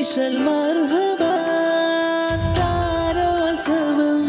വിശൽ മർഹബാ താരോത്സവം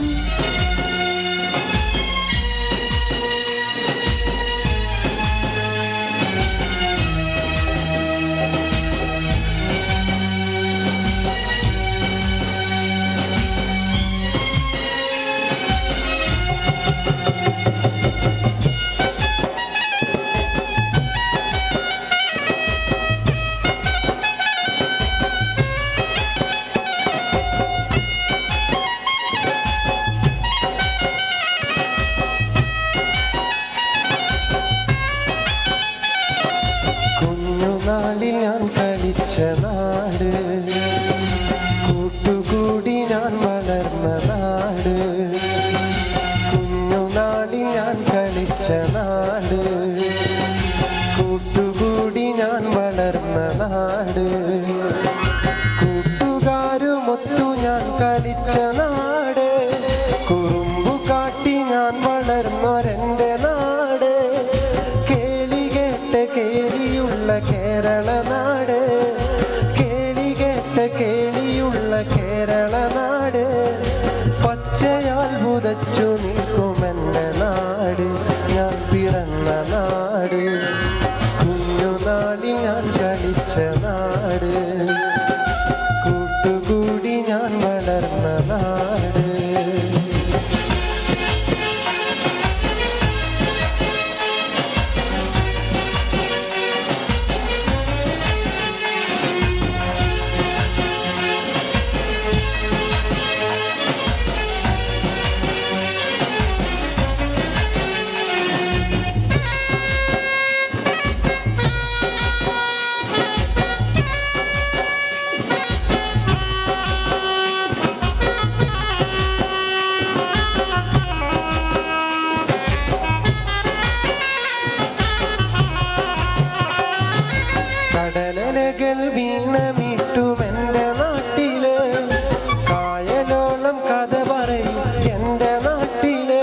നാളിൽ ഞാൻ കളിച്ച നാട് കൂട്ടുകൂടി ഞാൻ വളർന്ന നാട് കുഞ്ഞുനാളിൽ ഞാൻ കളിച്ച നാട് കൂട്ടുകൂടി ഞാൻ വളർന്ന നാട് കൂട്ടുകാരുമൊത്തു ഞാൻ കളിച്ച നാട് കുറുമ്പു കാട്ടി ഞാൻ വളർന്നൊരെൻ്റെ നാട് കേളി കേട്ട കേളിയുള്ള കേരള നാട് കേളി കേട്ട കേളിയുള്ള കേരള നാട് പച്ചയാൽ പുതച്ചു നിൽക്കുമെൻ്റെ നാട് ഞാൻ പിറന്ന നാട് കുഞ്ഞുനാളിൽ ഞാൻ കളിച്ച നാട് കൂട്ടുകൂടി ഞാൻ വളർന്ന നാട് കടലലകൾ വീണമിട്ടുമെൻ്റെ നാട്ടില് കായലോളം കഥ പറയും എൻ്റെ നാട്ടില്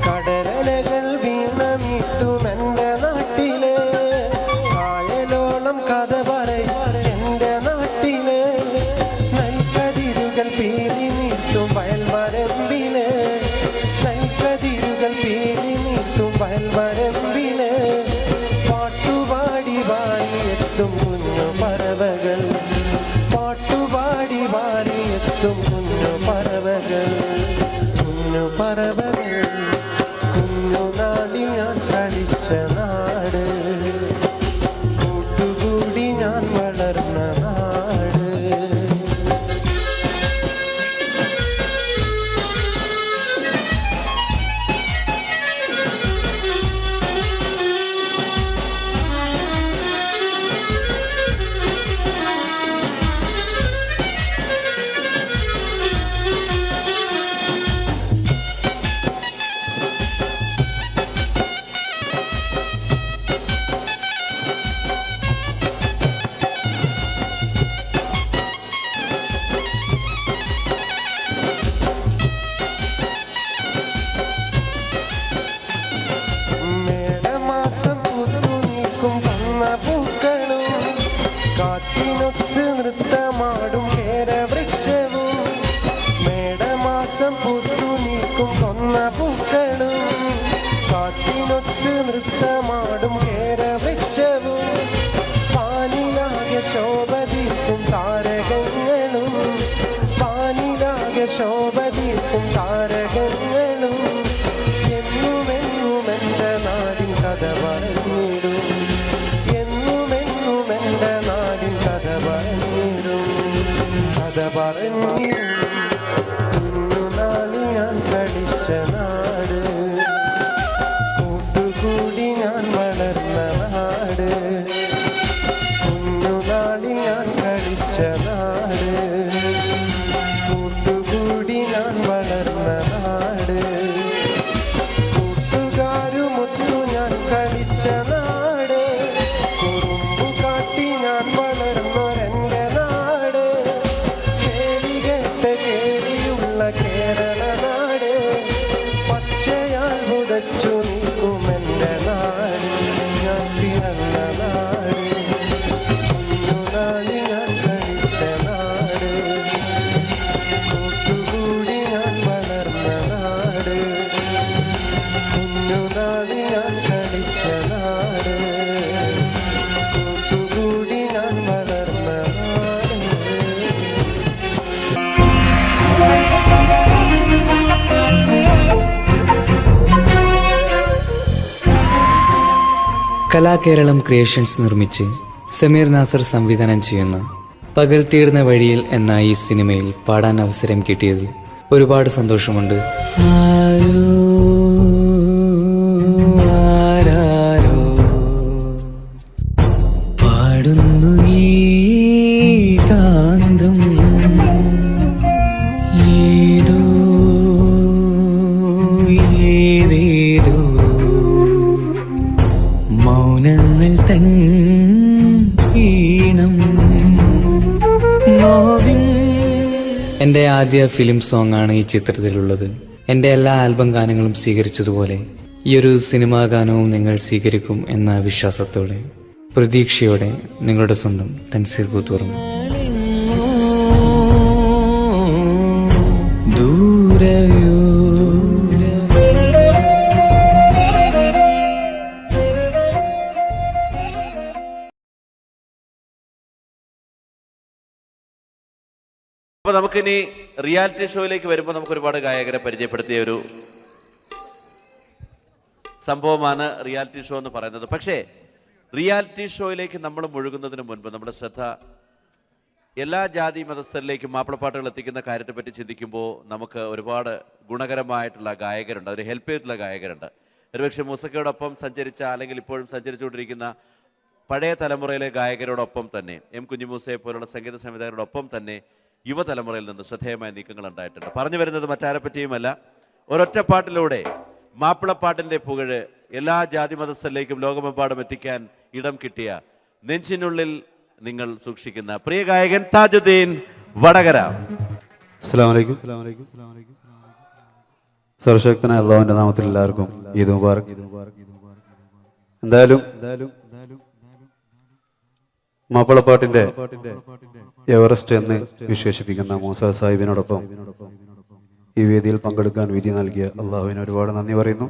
കടലലകൾ വീണമിട്ടുമെൻ്റെ നാട്ടില് കായലോളം കഥ പറയും എൻ്റെ നാട്ടില് നെൽക്കതിരുകൾ പീലി നീട്ടും വയൽവരമ്പില് നെൽക്കതിരുകൾ പീലി നീട്ടും വയൽവരമ്പില് പാട്ടുപാടി വാരിയെത്തും കുഞ്ഞു പറവകൾ പാട്ടുപാടി വാരിയെത്തും കുഞ്ഞു പറവകൾ കുഞ്ഞുനാളിൽ ഞാൻ കളിച്ച നാട് കൂട്ടുകൂടി ഞാൻ വളർന്ന നാട് കലാകേരളം ക്രിയേഷൻസ് നിർമ്മിച്ച് സമീർ നാസർ സംവിധാനം ചെയ്യുന്ന പകൽ തീർന്ന വഴിയിൽ എന്ന ഈ സിനിമയിൽ പാടാൻ അവസരം കിട്ടിയതിൽ ഒരുപാട് സന്തോഷമുണ്ട്. ആരാരോ പാടുന്നു ഈ കാന്തം, ഏതോ ഏതേതോ മൗനങ്ങൾ തൻ ഈണം. എൻ്റെ ആദ്യ ഫിലിം സോങ് ആണ് ഈ ചിത്രത്തിലുള്ളത്. എൻ്റെ എല്ലാ ആൽബം ഗാനങ്ങളും സ്വീകരിച്ചതുപോലെ ഈ ഒരു സിനിമാ ഗാനവും നിങ്ങൾ സ്വീകരിക്കും എന്ന വിശ്വാസത്തോടെ പ്രതീക്ഷയോടെ നിങ്ങളുടെ സ്വന്തം തൻസീർ കൂത്തുപറമ്പ്. ദൂരയോ അപ്പോൾ നമുക്കിനി റിയാലിറ്റി ഷോയിലേക്ക് വരുമ്പോൾ നമുക്ക് ഒരുപാട് ഗായകരെ പരിചയപ്പെടുത്തിയ ഒരു സംഭവമാണ് റിയാലിറ്റി ഷോ എന്ന് പറയുന്നത്. പക്ഷേ റിയാലിറ്റി ഷോയിലേക്ക് നമ്മൾ മുഴുകുന്നതിന് മുൻപ് നമ്മുടെ ശ്രദ്ധ എല്ലാ ജാതി മതസ്ഥരിലേക്കും മാപ്പിളപ്പാട്ടുകൾ എത്തിക്കുന്ന കാര്യത്തെപ്പറ്റി ചിന്തിക്കുമ്പോൾ നമുക്ക് ഒരുപാട് ഗുണകരമായിട്ടുള്ള ഗായകരുണ്ട്, അതിന് ഹെൽപ്പ് ചെയ്തിട്ടുള്ള ഗായകരുണ്ട്. ഒരുപക്ഷെ മൂസക്കയോടൊപ്പം സഞ്ചരിച്ച അല്ലെങ്കിൽ ഇപ്പോഴും സഞ്ചരിച്ചുകൊണ്ടിരിക്കുന്ന പഴയ തലമുറയിലെ ഗായകരോടൊപ്പം തന്നെ എം കുഞ്ഞിമൂസയെ പോലുള്ള സംഗീത സംവിധായകരോടൊപ്പം തന്നെ യുവതലമുറയിൽ നിന്ന് ശ്രദ്ധേയമായ നീക്കങ്ങൾ ഉണ്ടായിട്ടുണ്ട്. പറഞ്ഞു വരുന്നത് മറ്റാരെ പറ്റിയുമല്ല, ഒരൊറ്റ പാട്ടിലൂടെ മാപ്പിളപ്പാട്ടിൻ്റെ പുകഴ് എല്ലാ ജാതി മതസ്ഥരിലേക്കും ലോകമെമ്പാടും എത്തിക്കാൻ ഇടം കിട്ടിയ നെഞ്ചിനുള്ളിൽ നിങ്ങൾ സൂക്ഷിക്കുന്ന പ്രിയ ഗായകൻ താജുദ്ദീൻ വടകര. അസ്സലാമു അലൈക്കും. സർവശക്തനായ അല്ലാഹുവിന്റെ നാമത്തിൽ എല്ലാവർക്കും ഈദ് മുബാറക്. എന്തായാലും മാപ്പിളപ്പാട്ടിന്റെ എവറസ്റ്റ് എന്ന് വിശേഷിപ്പിക്കുന്ന മൂസ സാഹിബിനോടൊപ്പം ഈ വേദിയിൽ പങ്കെടുക്കാൻ വിധി നൽകിയ അള്ളാഹുവിന് ഒരുപാട് നന്ദി പറയുന്നു.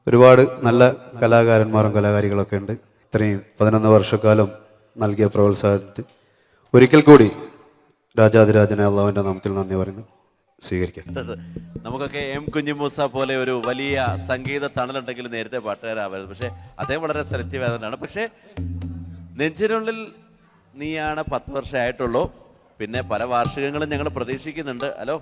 ഒരുപാട് നല്ല കലാകാരന്മാരും കലാകാരികളൊക്കെ ഉണ്ട്. ഇത്രയും 11 വർഷക്കാലം നൽകിയ പ്രോത്സാഹനത്തിന് ഒരിക്കൽ കൂടി രാജാതിരാജനെ അള്ളാഹുവിന്റെ നാമത്തിൽ നന്ദി പറയുന്നു. സ്വീകരിക്കാം. നമുക്കൊക്കെ എം കുഞ്ഞിമൂസ പോലെ ഒരു വലിയ സംഗീത തണലുണ്ടെങ്കിൽ നേരത്തെ പാട്ടുകാരാവരുത്. പക്ഷേ അദ്ദേഹം വളരെ സെലക്റ്റീവ് ആയതുകൊണ്ടാണ്. പക്ഷേ നെഞ്ചിനുള്ളിൽ നീയാണ് 10 വർഷമായിട്ടുള്ളൂ. പിന്നെ പല വാർഷികങ്ങളും ഞങ്ങൾ പ്രതീക്ഷിക്കുന്നുണ്ട്. ഹലോ,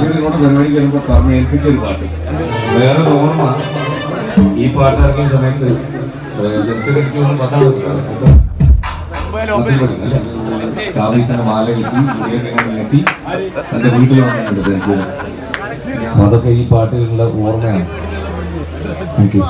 ഇങ്ങോട്ട് പരിപാടി വരുമ്പോൾ പറഞ്ഞ് ഏൽപ്പിച്ചൊരു പാട്ട്. വേറൊരു ഓർമ്മ, ഈ പാട്ട് ഇറങ്ങിയ സമയത്ത് എനിക്ക് 10ാം ക്ലാസ്സിലാണ്. കാവീസിന്റെ മാല കിട്ടി, കെട്ടി എന്റെ വീട്ടിൽ വന്നിട്ടുണ്ട് ഡാൻസ്. അതൊക്കെ ഈ പാട്ടുകളുടെ ഓർമ്മയാണ്. Thank you.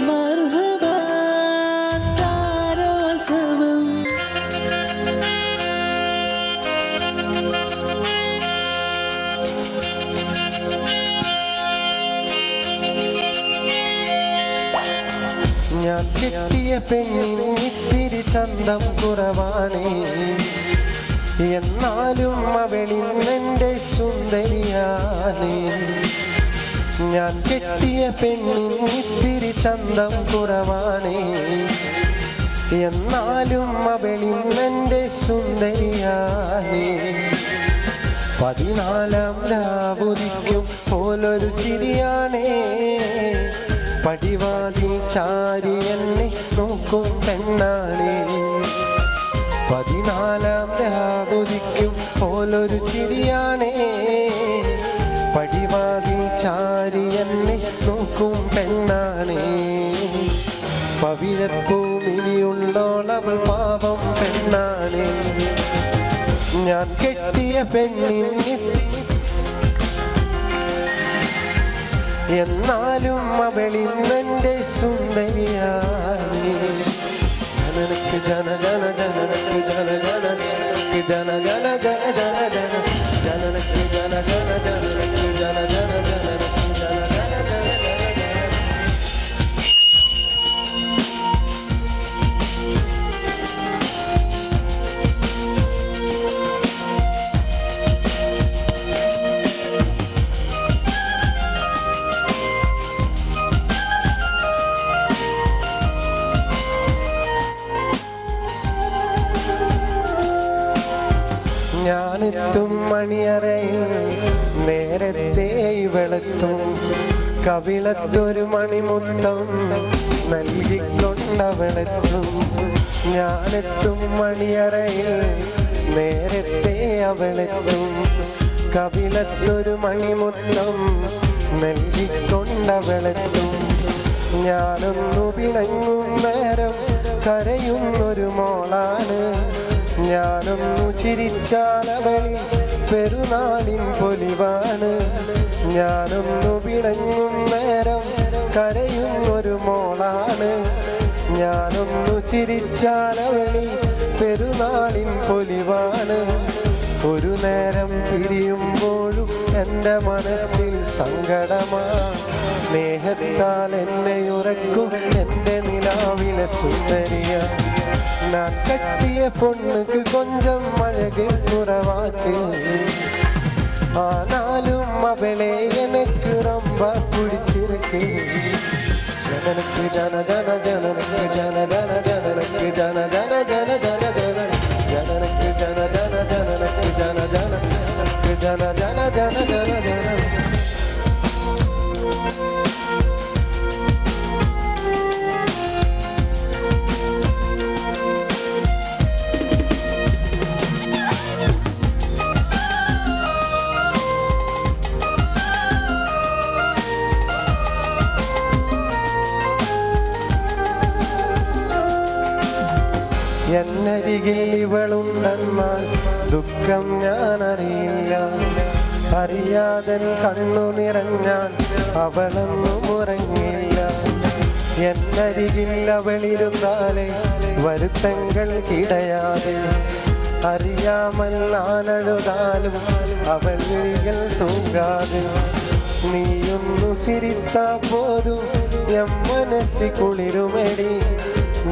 مرحبا താരോത്സവം ഞാൻ കിട്ടിയ പെണ്ണിത്തിരി ചന്തം കുറവാണേ, എന്നാലും അവളിന്നെൻ്റെ സുന്ദരിയാണേ. ഞാൻ കെട്ടിയ പെണ്ണിത്തിരി ചന്തം കുറവാണേ, എന്നാലും അവളിന്നെൻ്റെ സുന്ദരിയാണേ. 14ാം രാവുദിക്കും പോലൊരു ചിരിയാണേ, പടിവാതിൽ ചാരി എന്നെ നോക്കും പെണ്ണാണേ. 14ാം രാവുദിക്കും പോലൊരു ചിരിയാണേ, പടിവാതിൽ ചാരി എന്നെ നോക്കും പെണ്ണാണേ. പവിഴപ്പൂമിനിയുള്ളോളവൾ പാവം പെണ്ണാണേ. ഞാൻ കെട്ടിയ പെണ്ണിന് എന്നാലും അവളിന്നെൻ്റെ സുന്ദരിയാണേ. ജനനക്ക് ജന ജന ജനനക്ക് ജന ജന ജനനക്ക് ജന ജന ജന ജന ജന ജനനക്ക് ജന ജന ജനനക്ക് ജന ജന ജനനക്ക് ജന ജന ജന ജന. ഞാനെത്തും മണിയറയിൽ നേരത്തെ വെളുത്തും, കവിളത്തൊരു മണിമുത്തം നൽകിക്കൊണ്ടവളെത്തും. ഞാനെത്തും മണിയറയിൽ നേരത്തെ അവളെത്തും, കവിളത്തൊരു മണിമുത്തം നൽകിക്കൊണ്ടവളെത്തും. ഞാനൊന്നു പിണങ്ങും നേരം കരയുന്നൊരു മോളാണ്, ഞാനൊന്നു ചിരിച്ചാലവളിൽ പെരുന്നാളിൻ പൊലിവാണ്. ഞാനൊന്നു പിണങ്ങും നേരം കരയുന്നൊരു മോളാണ്, ഞാനൊന്നു ചിരിച്ചാലവളിൽ പെരുന്നാളിൻ പൊലിവാണ്. ഒരു നേരം പിരിയുമ്പോഴും എൻ്റെ മനസ്സിൽ സങ്കടമാ, സ്നേഹത്താൽ എന്നെ ഉറക്കും എൻ്റെ നിലാവിലെ സുന്ദരിയ. நான் கட்டிய பொண்ணுக்கு கொஞ்சம் அழகு குறவாச்சு, ജന ജന ജനനക്ക് ജന ജന ജനനക്ക് ജന ജന ജന ജന ജന ജനനക്ക് ജന ജന ജനനക്ക് ജന ജന ജന ജന ജന ജന ജന. എന്നരികിൽ ഇവളുണ്ടെന്നാൽ ദുഃഖം ഞാനറിയില്ല. അറിയാതെ കണ്ണു നിറഞ്ഞാൽ അവളൊന്നും ഉറങ്ങില്ല. എന്നരികിൽ അവളിരുന്നാലേ വരുത്തങ്ങൾ കിടയാതെ അറിയാമൽ നാനഴുതാലും അവൾ വിളികൾ തൂങ്ങാതെ. നീയൊന്നു ചിരിത്താ പോതും എൻ മനസ്സി കുളിരുമെടി.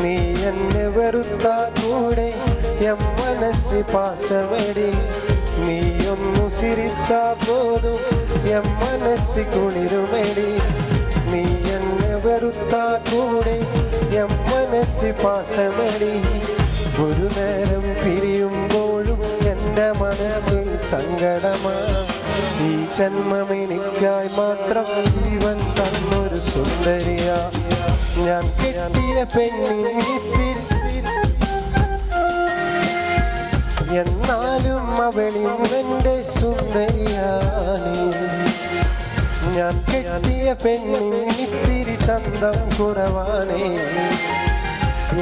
നീ എന്നെ വെറുത്താ കൂടെ എൻ മനസ്സി പാശമെടി. നീയൊന്നു ചിരിച്ചാ പോതും എൻ മനസ്സി കുളിരുമെടി. നീ എന്നെ വെറുത്താ കൂടെ എൻ മനസ്സി പാശമെടി. ഒരു നേരം പിരിയുമ്പോഴും എൻ്റെ മനസ്സിൽ സങ്കടമാ. ഈ ജന്മം എനിക്കായി മാത്രം ജീവൻ തന്നൊരു സുന്ദരിയാ. ഞാൻ കെട്ടിയ പെണ്ണിത്തിരി എന്നാലും അവളിന്നെൻ്റെ സുന്ദരിയാണ്. ഞാൻ കെട്ടിയ പെണ്ണിത്തിരി ചന്തം കുറവാണേ.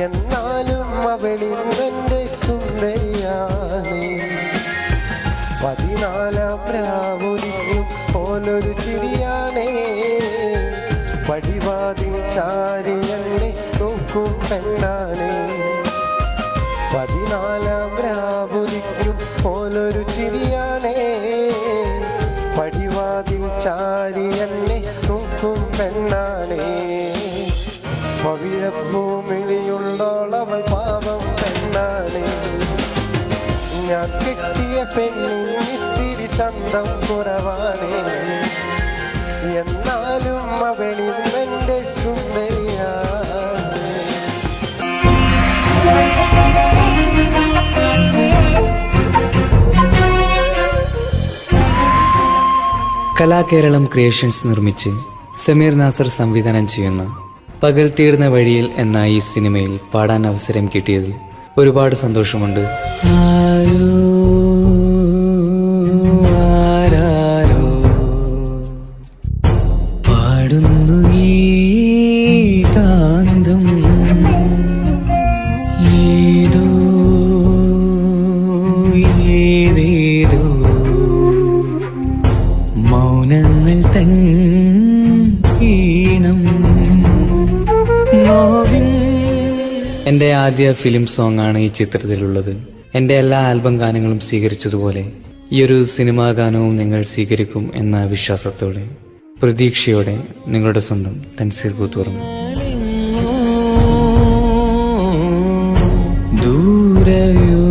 എന്നാലും അവളിന്നെൻ്റെ സുന്ദരിയാണ്. 14 പ്രാവുലിക്കും പോലൊരു ചിരിയാണേ. പടിവാതിൽ ചാരി എന്നെ നോക്കും പെണ്ണാണേ. 14 പ്രാവുലിക്കും പോലൊരു ചിരിയാണേ. പടിവാതിൽ ചാരി എന്നെ നോക്കും പെണ്ണാണേ. പവിഴപ്പൂമിളിയുള്ളോളവൾ പാവം പെണ്ണാണേ. ഞാൻ കെട്ടിയ പെണ്ണിത്തിരി ചന്തം കുറവാണേ. എന്നാലും അവളിന്നെൻ്റെ സുന്ദരിയാ. കലാകേരളം ക്രിയേഷൻസ് നിർമ്മിച്ച് സമീർ നാസർ സംവിധാനം ചെയ്യുന്ന പകൽ തീർന്ന വഴിയിൽ എന്ന ഈ സിനിമയിൽ പാടാൻ അവസരം കിട്ടിയതിൽ ഒരുപാട് സന്തോഷമുണ്ട്. പാടുന്നു ഈ കാന്തം ഏതോ ഏതേതോ മൗനങ്ങൾ തൻ ഈണം. എൻ്റെ ആദ്യ ഫിലിം സോങ് ആണ് ഈ ചിത്രത്തിലുള്ളത്. എൻ്റെ എല്ലാ ആൽബം ഗാനങ്ങളും സ്വീകരിച്ചതുപോലെ ഈ ഒരു സിനിമാ ഗാനവും നിങ്ങൾ സ്വീകരിക്കും എന്ന വിശ്വാസത്തോടെ പ്രതീക്ഷയോടെ നിങ്ങളുടെ സ്വന്തം തൻസീർ കൂത്തുറന്നു. ദൂരയോ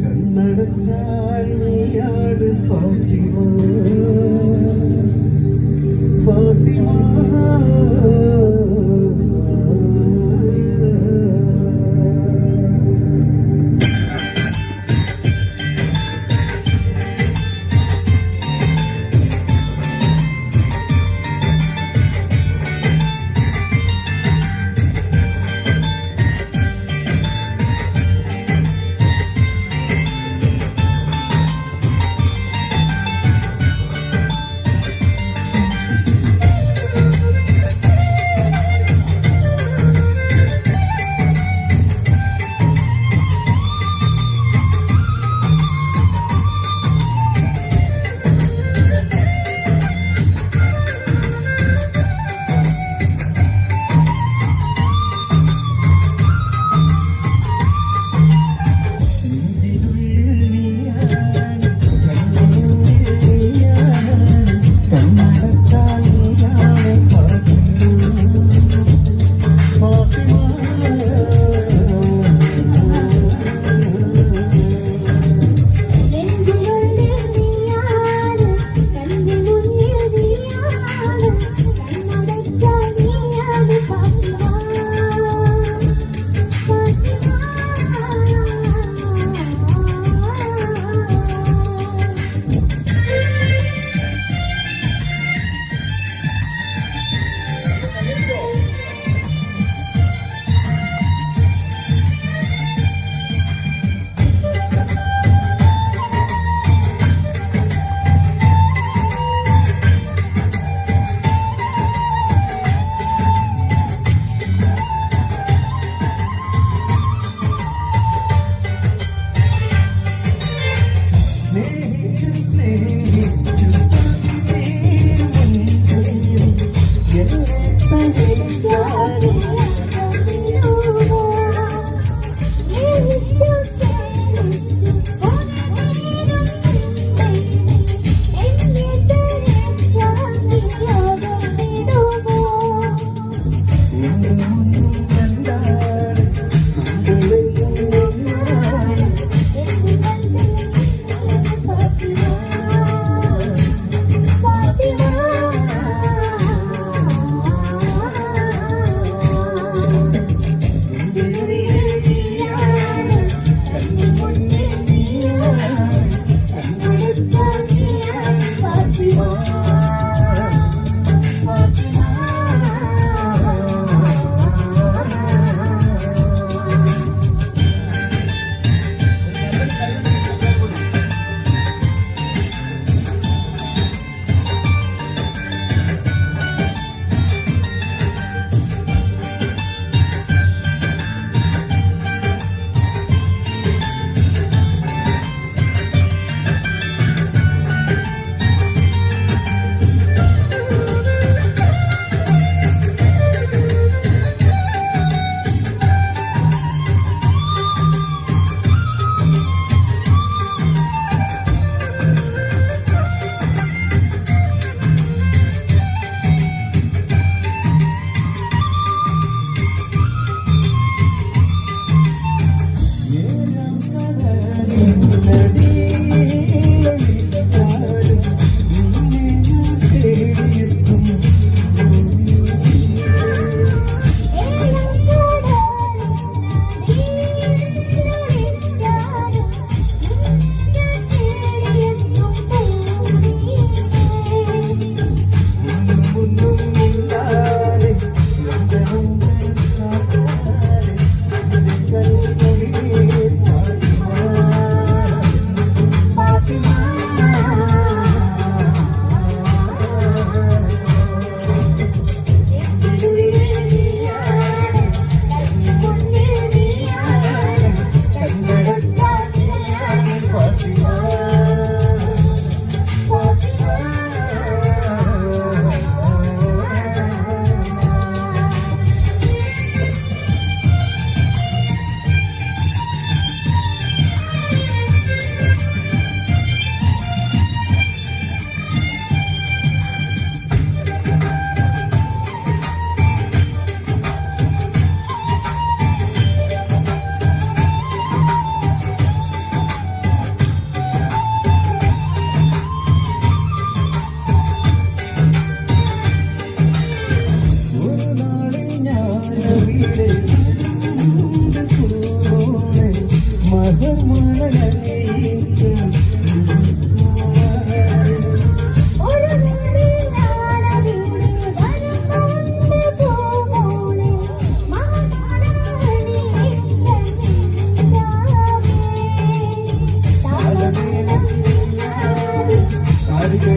കണ്ണടച്ചാൽ നീയാണ് ഫാത്തിമ, ഫാത്തിമ.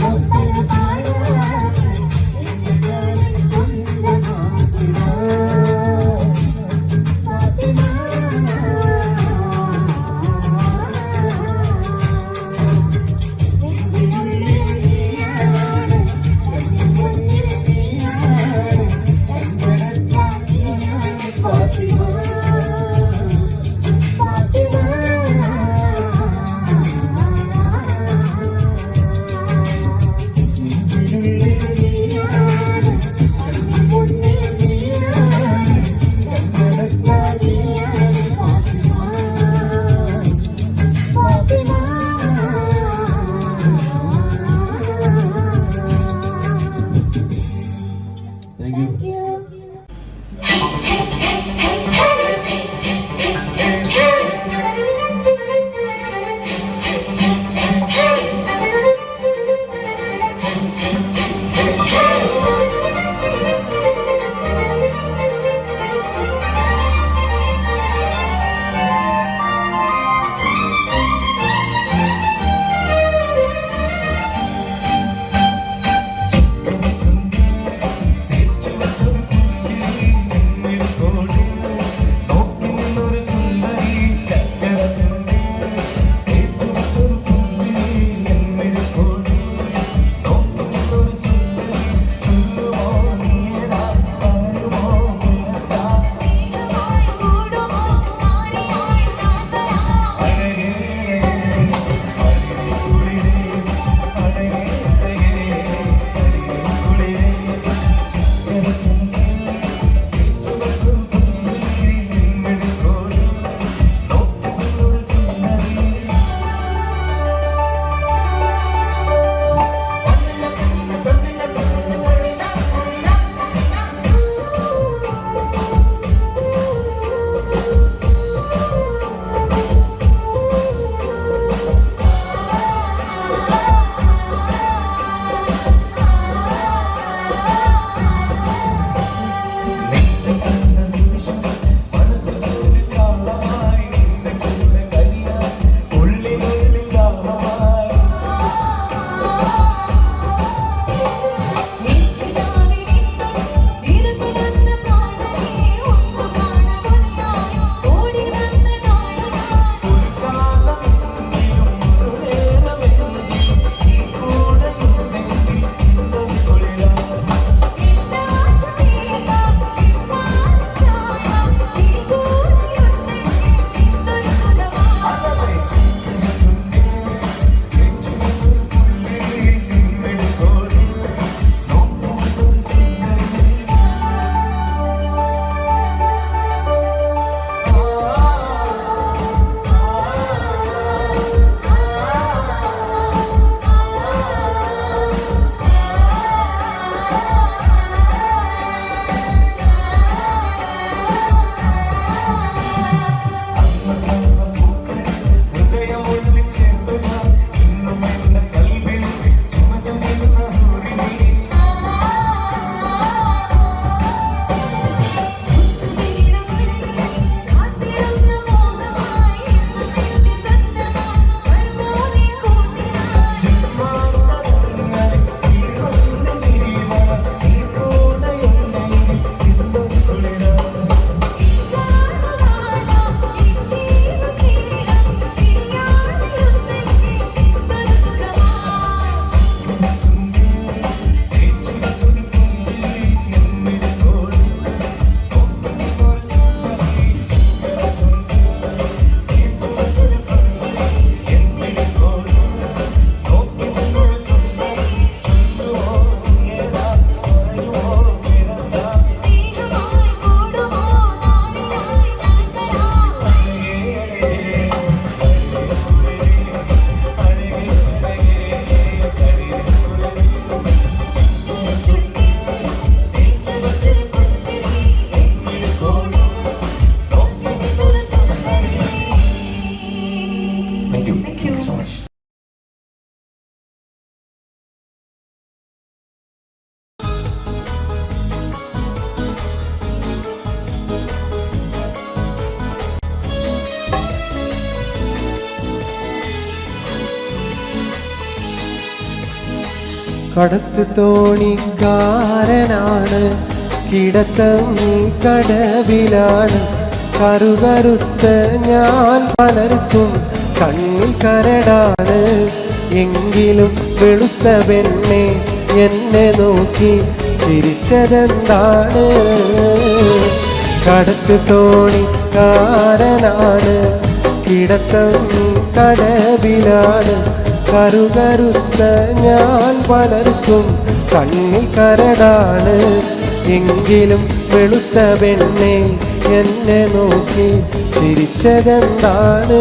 Fatima, കടത്ത് തോണിക്കാരനാണ്, കിടത്തം കടവിലാണ്. കറുകറുത്ത ഞാൻ പലർക്കും കണ്ണിൽ കരടാണ്. എങ്കിലും വെളുത്ത പെണ്ണെ എന്നെ നോക്കി ചിരിച്ചതെന്താണ്? കടത്ത് തോണിക്കാരനാണ്, കിടത്തം കടവിലാണ്. കറുകറുത്ത ഞാൻ പലർക്കും കണ്ണിൽ കരടാണ്. എങ്കിലും വെളുത്ത പെണ്ണെ എന്നെ നോക്കി ചിരിച്ചതെന്താണ്?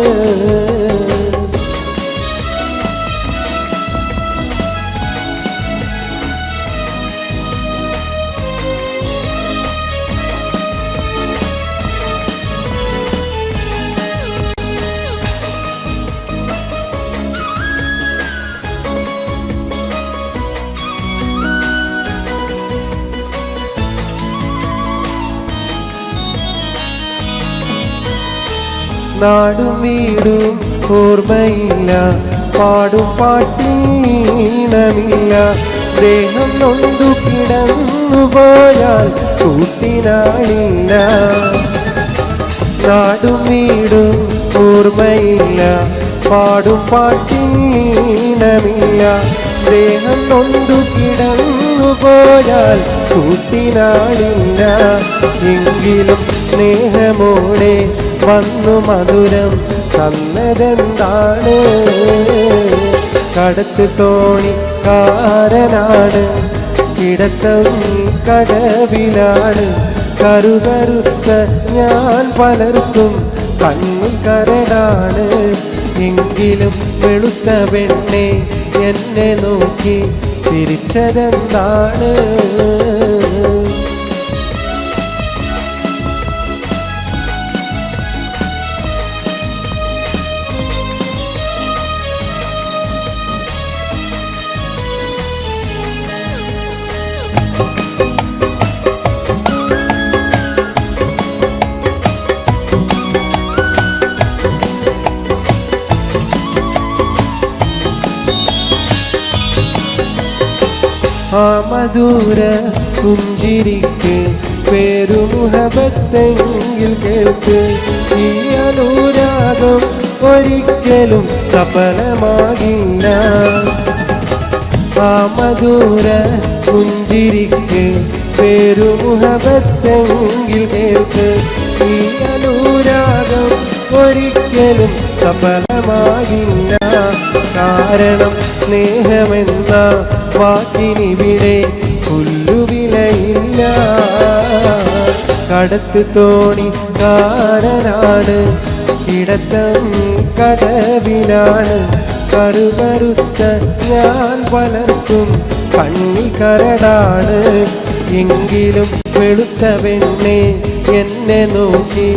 നാടും വീടും ഓർമ്മയില്ല, പാടും പാട്ടീണമില്ല. ദേഹം നൊന്തു കിടന്നു പോയാൽ കൂട്ടിനാളില്ല. നാടും വീടും ഓർമ്മയില്ല, പാടും പാട്ടീണമില്ല. ദേഹം നൊന്തു കിടന്നു പോയാൽ കൂട്ടിനാളില്ല. എങ്കിലും സ്നേഹമോടെ വന്നു മധുരം തന്നതെന്താണ്? കടത്ത് തോണിക്കാരനാണ്, കിടത്തം കടവിലാണ്. കറുകറുത്ത ഞാൻ പലർക്കും കണ്ണിൽ കരടാണ്. എങ്കിലും വെളുത്ത പെണ്ണെ എന്നെ നോക്കി ചിരിച്ചതെന്താണ്? ആ മധുര പുഞ്ചിരിക്ക് പേരുമുഹബത്തെങ്കിൽ കേൾക്ക്. ഈ അനുരാഗം ഒരിക്കലും സഫലമാകില്ല. ആ മധുര പുഞ്ചിരിക്ക് പേരുമുഹബത്തെങ്കിൽ കേൾക്ക്. ഈ അനുരാഗം ഒരിക്കലും സഫലമാകില്ല. കാരണം സ്നേഹമെന്ന വാക്കിനിവിടെ പുല്ലുവിലയില്ല. കടത്ത് തോണിക്കാരനാണ്, കിടത്തം കടവിലാണ്. കറുകറുത്ത ഞാൻ പലർക്കും കണ്ണിൽ കരടാണ്. എങ്കിലും വെളുത്ത പെണ്ണെ എന്നെ നോക്കി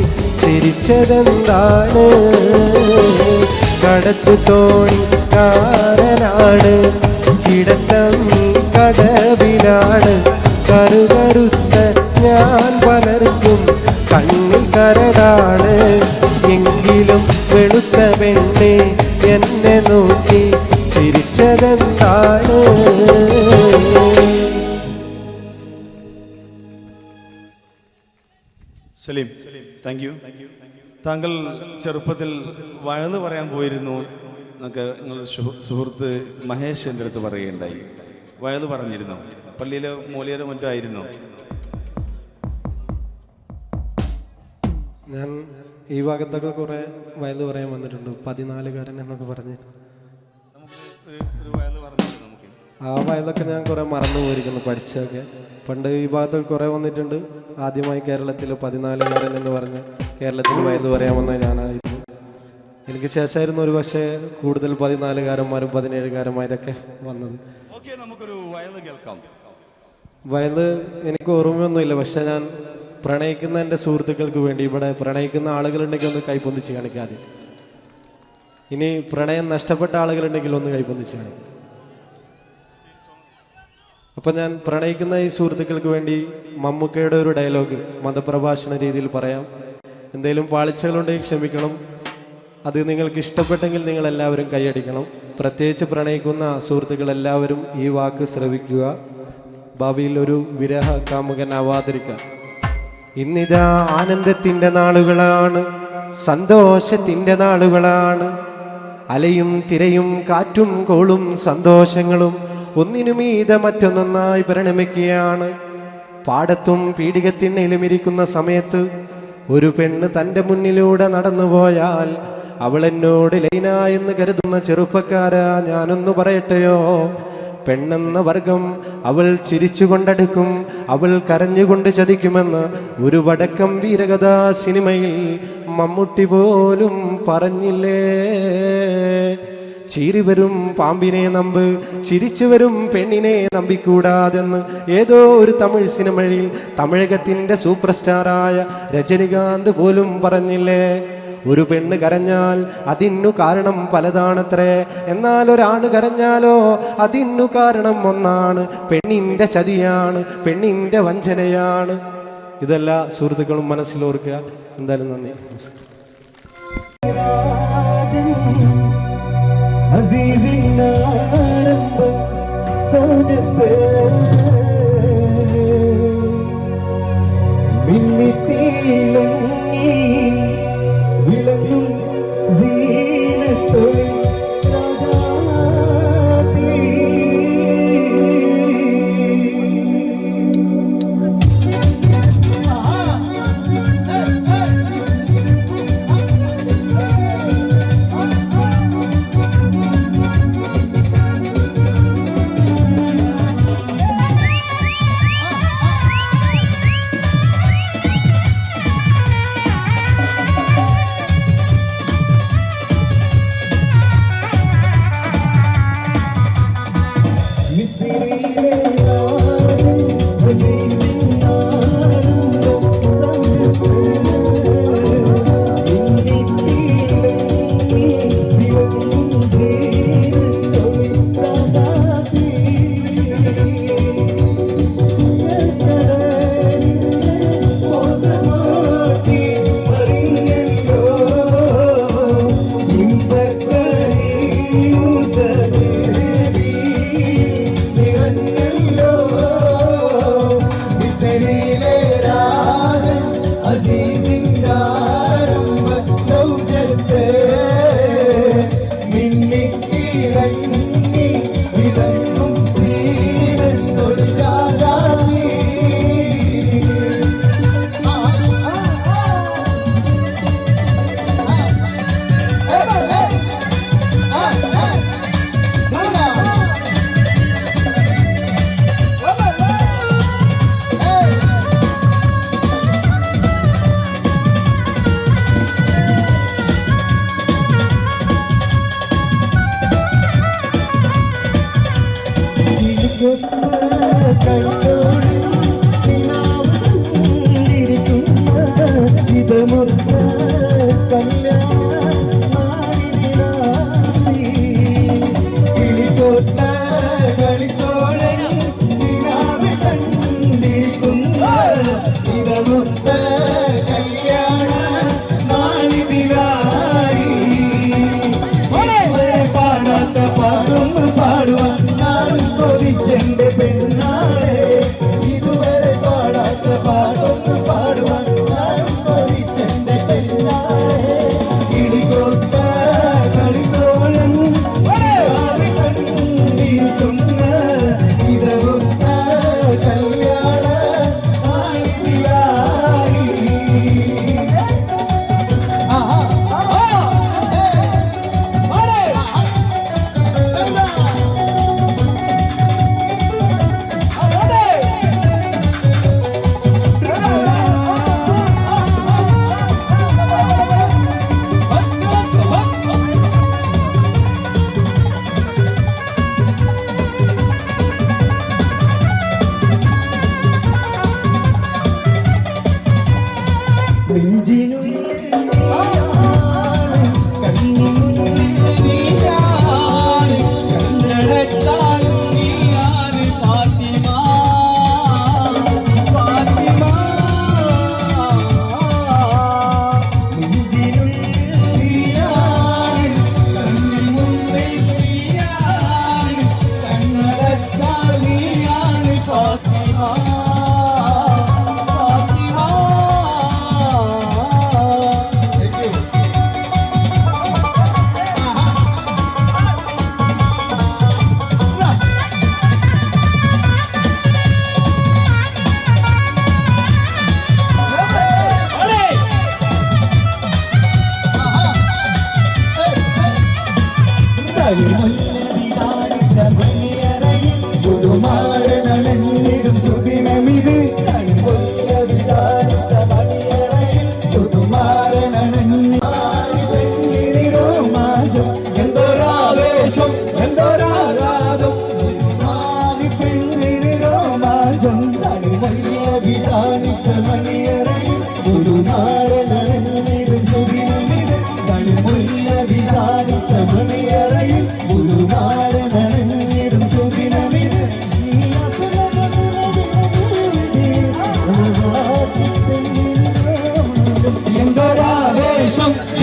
ചിരിച്ചതെന്താണ്? കടത്ത് തോണിക്കാരനാണ്, കിടത്തം കടവിലാണ്. കറുകറുത്ത ഞാൻ പലർക്കും കണ്ണിൽ കരടാണ്. എങ്കിലും വെളുത്ത പെണ്ണെ എന്നെ നോക്കി ചിരിച്ചതെന്താണ്? Saleem, thank you. താങ്കൾ ചെറുപ്പത്തിൽ വയന്ന് പറയാൻ പോയിരുന്നു എന്നൊക്കെ നിങ്ങളുടെ സുഹൃത്ത് മഹേഷ് എൻ്റെ അടുത്ത് പറയുകയുണ്ടായി. വയത് പറഞ്ഞിരുന്നു, പള്ളിയിലെ മൂലിയരോ മറ്റോ ആയിരുന്നു. ഞാൻ ഈ ഭാഗത്തൊക്കെ കുറേ വയല് പറയാൻ വന്നിട്ടുണ്ട്. 14കാരൻ എന്നൊക്കെ പറഞ്ഞ് ആ വയലൊക്കെ ഞാൻ കുറേ മറന്നു പോയിരിക്കുന്നു പഠിച്ചൊക്കെ. പണ്ട് ഈ ഭാഗത്തൊക്കെ കുറേ വന്നിട്ടുണ്ട്. ആദ്യമായി കേരളത്തിൽ 14കാരൻ എന്ന് പറഞ്ഞ് കേരളത്തിൽ വയല് പറയാൻ വന്ന ഞാനായിരുന്നു. എനിക്ക് ശേഷമായിരുന്നു ഒരു പക്ഷേ കൂടുതൽ 14കാരന്മാരും 17കാരന്മാരൊക്കെ വന്നത്. നമുക്കൊരു വയല് കേൾക്കാം. വയല് എനിക്ക് ഓർമ്മയൊന്നുമില്ല, പക്ഷെ ഞാൻ പ്രണയിക്കുന്ന എൻ്റെ സുഹൃത്തുക്കൾക്ക് വേണ്ടി ഇവിടെ പ്രണയിക്കുന്ന ആളുകളുണ്ടെങ്കിൽ ഒന്ന് കൈപ്പൊന്നിച്ച് കാണിക്കാതെ. ഇനി പ്രണയം നഷ്ടപ്പെട്ട ആളുകളുണ്ടെങ്കിൽ ഒന്ന് കൈപ്പൊന്നിച്ച് കാണിക്കും. അപ്പം ഞാൻ പ്രണയിക്കുന്ന ഈ സുഹൃത്തുക്കൾക്ക് വേണ്ടി മമ്മൂക്കയുടെ ഒരു ഡയലോഗ് മതപ്രഭാഷണ രീതിയിൽ പറയാം. എന്തെങ്കിലും പാളിച്ചകളുണ്ടെങ്കിൽ ക്ഷമിക്കണം. അത് നിങ്ങൾക്ക് ഇഷ്ടപ്പെട്ടെങ്കിൽ നിങ്ങൾ എല്ലാവരും കൈയടിക്കണം. പ്രത്യേകിച്ച് പ്രണയിക്കുന്ന സുഹൃത്തുക്കളെല്ലാവരും ഈ വാക്ക് ശ്രവിക്കുക. ഭാവിയിൽ ഒരു വിരഹ കാമുകനാവാതിരിക്കുക. ഇന്നിതാ ആനന്ദത്തിൻ്റെ നാളുകളാണ്, സന്തോഷത്തിൻ്റെ നാളുകളാണ്. അലയും തിരയും കാറ്റും കോളും സന്തോഷങ്ങളും ഒന്നിനുമീതെ മറ്റൊന്നൊന്നായി പരിണമിക്കുകയാണ്. പാടത്തും പീഡികത്തിണ്ണയിലും ഇരിക്കുന്ന സമയത്ത് ഒരു പെണ്ണ് തൻ്റെ മുന്നിലൂടെ നടന്നുപോയാൽ അവൾ എന്നോട് ലൈന എന്ന് കരുതുന്ന ചെറുപ്പക്കാരാ, ഞാനൊന്നു പറയട്ടെയോ, പെണ്ണെന്ന വർഗം അവൾ ചിരിച്ചുകൊണ്ടടുക്കും, അവൾ കരഞ്ഞുകൊണ്ട് ചതിക്കുമെന്ന് ഒരു വടക്കം വീരകഥാ സിനിമയിൽ മമ്മൂട്ടി പോലും പറഞ്ഞില്ലേ. ചീറി വരും പാമ്പിനെ നമ്പ്, ചിരിച്ചു വരും പെണ്ണിനെ നമ്പിക്കൂടാതെന്ന് ഏതോ ഒരു തമിഴ് സിനിമയിൽ തമിഴകത്തിൻ്റെ സൂപ്പർ സ്റ്റാറായ രജനികാന്ത് പോലും പറഞ്ഞില്ലേ. ഒരു പെണ്ണ് കരഞ്ഞാൽ അതിനു കാരണം പലതാണത്രേ, എന്നാൽ ഒരാണ് കരഞ്ഞാലോ അതിനു കാരണം ഒന്നാണ്, പെണ്ണിൻ്റെ ചതിയാണ്, പെണ്ണിൻ്റെ വഞ്ചനയാണ്. ഇതെല്ലാ സുഹൃത്തുക്കളും മനസ്സിലോർക്കുക. എന്തായാലും നന്ദി, നമസ്കാരം. വിളങ്ങും സീനത്തൊളി ഇതുവരെ പാടാത്ത പാടൊന്ന് പാടുവാൻ ഞാനും കൊതിച്ചെന്റെ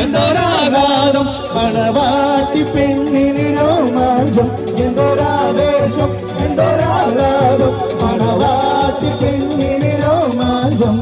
എന്തൊരാഘാതം മണവാട്ടി പെണ്ണിന് രോമാഞ്ചം എന്തൊരാവേശം എന്തൊരാഘാതം മണവാട്ടി പെണ്ണിന് രോമാഞ്ചം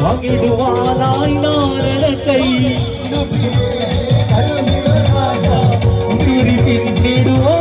വാങ്ങിടുവാനായി നാരണ കൈ പിന്നിടുവോ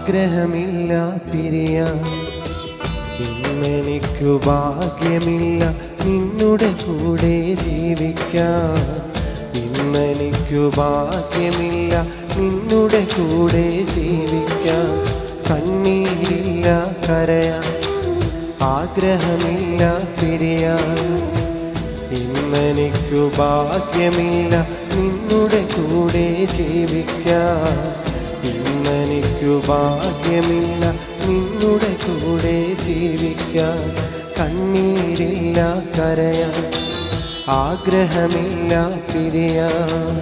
ആഗ്രഹമില്ല പിരിയാൻ. ഇന്നെനിക്കു ഭാഗ്യമില്ല നിന്നുടെ കൂടെ ജീവിക്കാൻ. ഇന്നെനിക്കു ഭാഗ്യമില്ല നിന്നുടെ കൂടെ ജീവിക്കാൻ. കണ്ണീരില്ല കരയാൻ, ആഗ്രഹമില്ല പിരിയാൻ. ഇന്നെനിക്കു ഭാഗ്യമില്ല നിന്നുടെ കൂടെ ജീവിക്കാൻ. ഇന്നെനിക്കു ഭാഗ്യമില്ല നിന്നുടെ കൂടെ ജീവിക്കാൻ. കണ്ണീരില്ല കരയാൻ, ആഗ്രഹമില്ല പിരിയാൻ.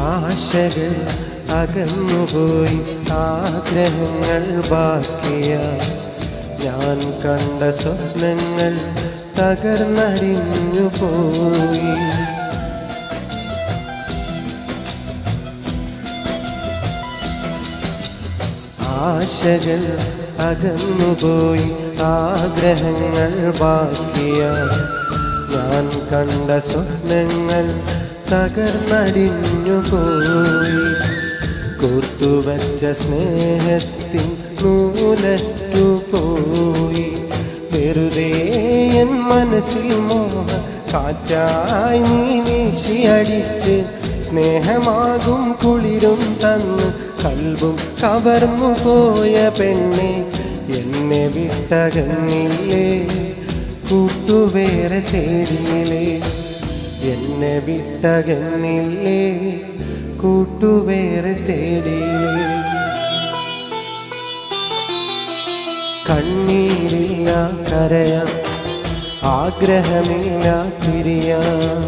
ആശകൾ അകന്നുപോയി, ആഗ്രഹങ്ങൾ ബാക്കിയായി. ഞാൻ കണ്ട സ്വപ്നങ്ങൾ തകർന്നടിഞ്ഞു പോയി. ആശകൾ അകന്നുപോയി, ആഗ്രഹങ്ങൾ ബാക്കിയായി. ഞാൻ കണ്ട സ്വപ്നങ്ങൾ തകർന്നടിഞ്ഞു പോയി. കോർത്തുവച്ച സ്നേഹത്തിൻ നൂലറ്റു പോയി. വെറുതെ എൻ മനസ്സിൽ മോഹ കാറ്റായി നീ വീശിയടിച്ച്. സ്നേഹമാകും കുളിരും തന്ന് കൽബും കവർന്നു പോയ പെണ്ണെ, എന്നെ വിട്ടകന്നില്ലേ, കൂട്ടുവേറെ തേടിയില്ലേ. എന്നെ വിട്ടകന്നില്ലേ, കൂട്ടുവേറെ തേടിയില്ലേ. കണ്ണീരില്ല കരയാൻ, ആഗ്രഹമില്ല പിരിയാൻ.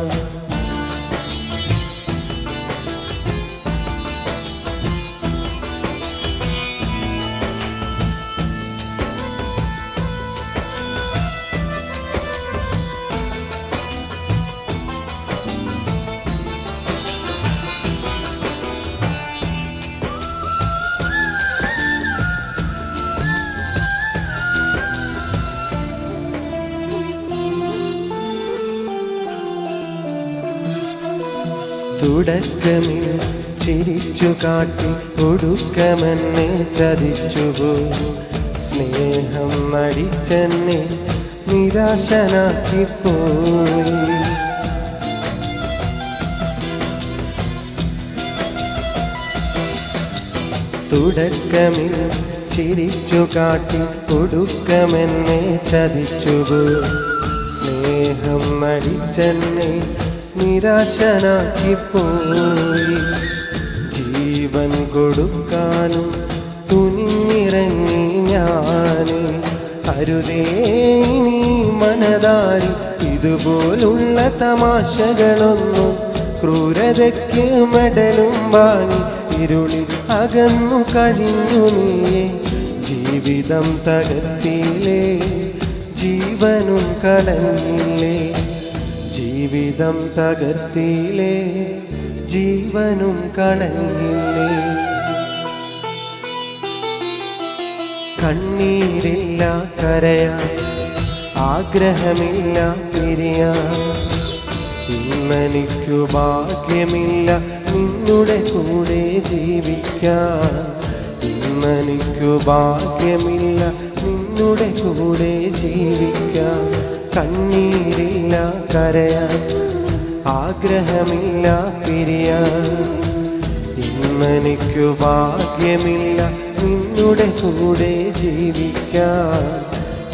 തുടക്കമിൽ ചിരിച്ചു കാട്ടി ഒടുക്കമെന്നെ ചതിച്ചുപോയി. സ്നേഹം നടിച്ചെന്നെ നിരാശനാക്കിപ്പോയി. തുടക്കമിൽ ചിരിച്ചു കാട്ടി ഒടുക്കമെന്നെ ചതിച്ചുപോയി. സ്നേഹം നടിച്ചെന്നെ നിരാശനാക്കിപ്പോയി. ജീവൻ കൊടുക്കാനും തുനിഞ്ഞിറങ്ങി ഞാന്. അരുതേ നീ മനതാരി ഇതുപോലുള്ള തമാശകളൊന്നും. ക്രൂരതയ്ക്ക് മെഡലും വാങ്ങി ഇരുളിൽ അകന്നു കഴിഞ്ഞു നീയെ. ജീവിതം തകർത്തില്ലേ, ജീവനും കളഞ്ഞില്ലേ. ജീവിതം തകർത്തില്ലേ, ജീവനും കളഞ്ഞില്ലേ. കണ്ണീരില്ല കരയാൻ, ആഗ്രഹമില്ല പിരിയാൻ. ഇന്നെനിക്കു ഭാഗ്യമില്ല നിന്നുടെ കൂടെ ജീവിക്കാൻ. ഇന്നെനിക്കു ഭാഗ്യമില്ല നിന്നുടെ കൂടെ ജീവിക്കാൻ. കണ്ണീരില്ല കരയാൻ, ആഗ്രഹമില്ല പിരിയാൻ. ഇന്നെനിക്കു ഭാഗ്യമില്ല നിന്നുടെ കൂടെ ജീവിക്കാൻ.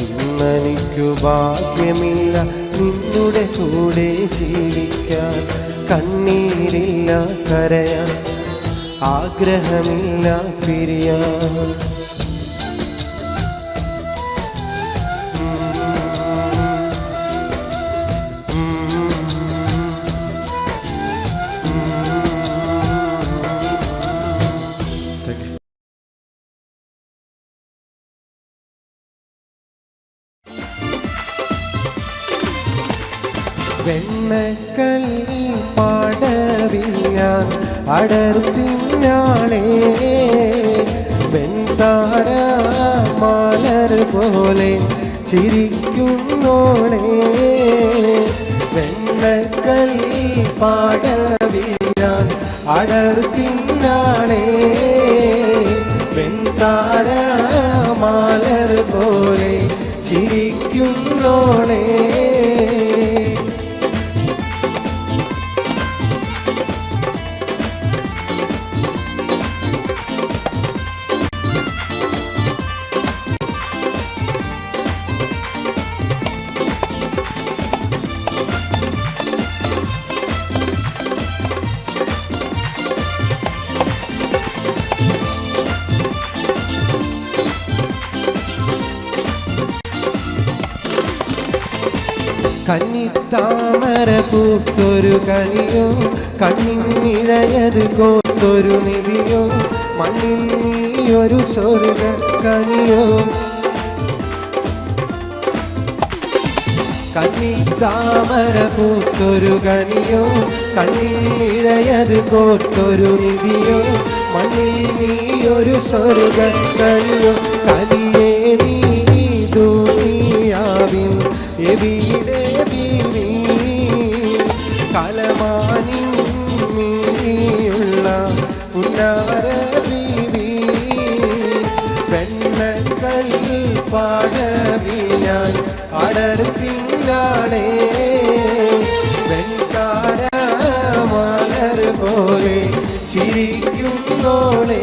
ഇന്നെനിക്കു ഭാഗ്യമില്ല നിന്നുടെ കൂടെ ജീവിക്കാൻ. കണ്ണീരില്ല കരയാൻ, ആഗ്രഹമില്ല പിരിയാൻ. അടർത്തിനാളേ വെൺതാര മാലർ പോലെ ചിരിക്കുന്നോളേ വെണ്ണക്കൽ പാടവിയാൻ അടർത്തിനാളേ വെൺതാര മാലർ പോലെ ചിരിക്കുന്നോളേ കന്നിത്താമര പൂത്തൊരു കനിയോ കണ്ണിനിഴയത് കോത്തൊരു നിധിയോ മണ്ണിൽ നീയൊരു സ്വർഗ കനിയോ കന്നിത്താമര പൂത്തൊരു കനിയോ കണ്ണിനിഴയത് കോത്തൊരു നിധിയോ മണ്ണിൽ നീയൊരു സ്വർഗ കനിയോ കനിയേ നീ ദുനിയാവിൻ എവിടെ ബീവി കലമാനിയുള്ള പുന്നാര ബീവി വെണ്ണക്കൽ പാടവിയാൻ അടർത്തിനാളേ വെൺതാര മലർ പോലെ ചിരിക്കുന്നോളേ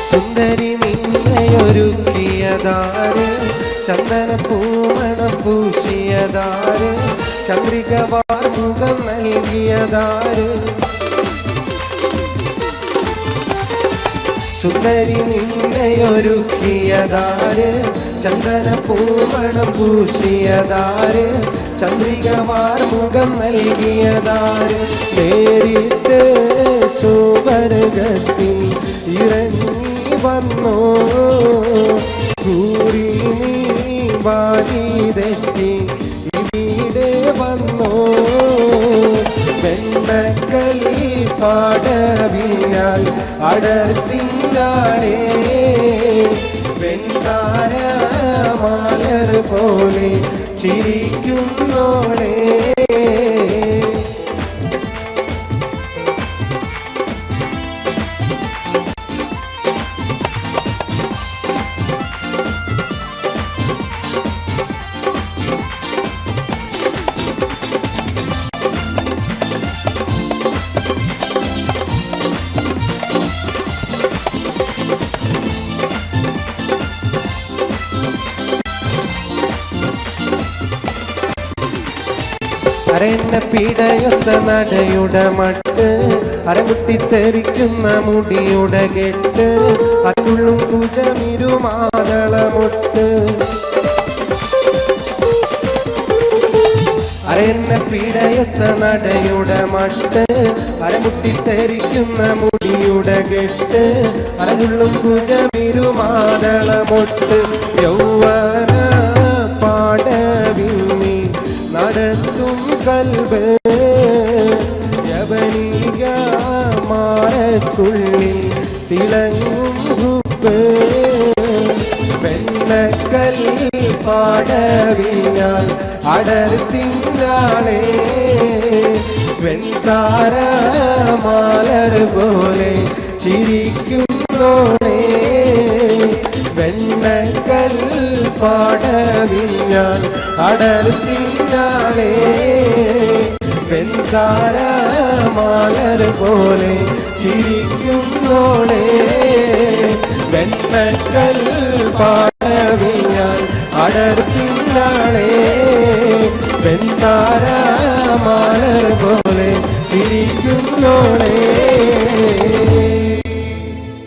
സുന്ദരി നിന്നയൊരുക്കിയതാര് ചന്ദന പൂമണം പൂശിയതാര് ചന്ദ്രിക വാർമുഖം നൽകിയതാര് സുന്ദരി നിന്നയൊരുക്കിയതാര് ചന്ദന പൂമണം പൂശിയതാര് ചന്ദ്രിക വാർമുഖം നൽകിയതാര് നേരിട്ട് സുവർഗത്തിൽ ഇറങ്ങി വന്നോ കൂറി നീ വാരി തെറ്റി ഇവിടെ വന്നോ വെണ്ണക്കൽ പാടവിയാൽ അടർത്തിനാളേ വെൺതാര മാലർ പോലെ ചിരിക്കുന്നോളേ അരന്ന പിടയൊത്ത നടയുടെ മട്ട് അരമുട്ടിത്തെറിക്കുന്ന മുടിയുടെ കെട്ട് അതുള്ളും കുജമിരുമാതളമൊട്ട് അരന്ന പിടയൊത്ത നടയുടെ മട്ട് അരമുട്ടിത്തെറിക്കുന്ന മുടിയുടെ കെട്ട് അതുള്ളും കുജമിരുമാതളമൊട്ട് യൗവന പാടവിന്നി നടത്തും കൽബ് യവനിക മാറക്കുള്ളിൽ തിളങ്ങും ഹുബ് വെണ്ണക്കൽ പാടവിയാൽ അടർത്തിനാളേ വെൺതാര മാലർ പോലെ ചിരിക്കുന്നോളേ വെണ്ണക്കൽ പാടവിയാൽ അടർത്തിനാളേ വെൺതാര മാലർ പോലെ ചിരിക്കുന്നോളേ വെണ്ണക്കൽ പാടവിയാൽ അടർത്തിനാളേ